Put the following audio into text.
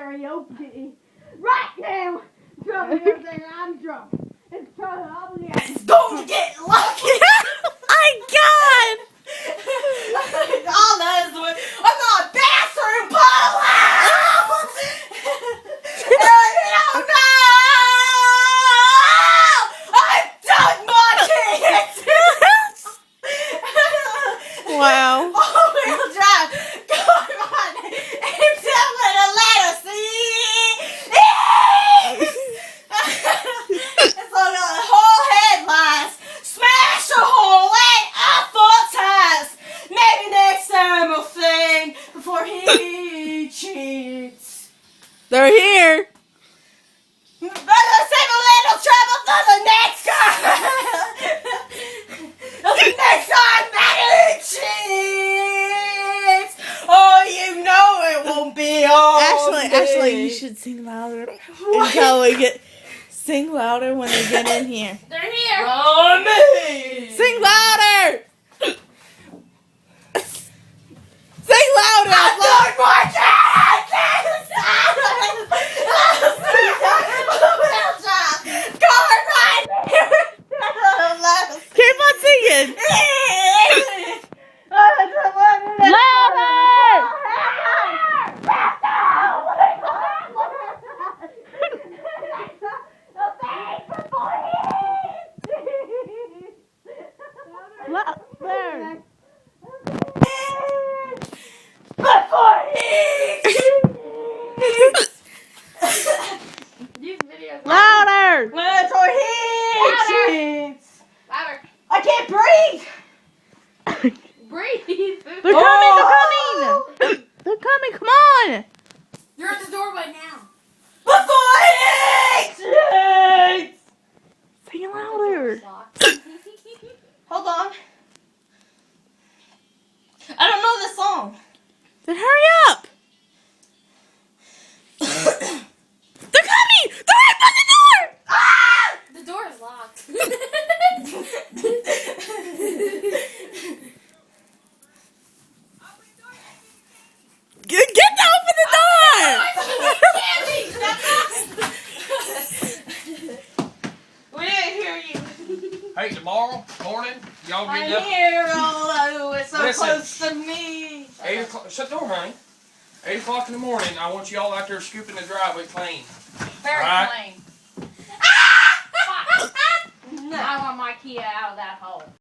karaoke right now. Tell me everything I'm drunk. It's probably It's going to get lucky. My God! All that is what I'm not bathroom polo. Oh no! I done my kids. Wow. All-wheel drive. Come on. And tell me to let us see. It's like a whole headlines. Smash a hole in a 4 times. Maybe next time we'll sing before he cheats. They're here. But let's save a little trouble for the next time. The next time Madeline cheats. Oh, you know it won't be all Ashley, you should sing louder until we get. Sing louder when they get in here. They're here. On me. Sing louder. Sing louder. I'm doing my Keep on singing. Louder. These videos. Louder. Before he cheats. Louder. I can't breathe. Breathe. They're coming. They're coming. They're coming. Come on. You're at the doorway now. Before he cheats. Sing louder. Hold on. I don't know this song. Then hurry up. They're coming. They're right by the door. Ah! The door is locked. Get to open the We didn't hear you. Hey, tomorrow morning, y'all I get up. hear although it's so Listen. close to me. 8 o'clock. Shut the door, honey. 8 o'clock in the morning. I want you all out there scooping the driveway clean. Very Alright. plain.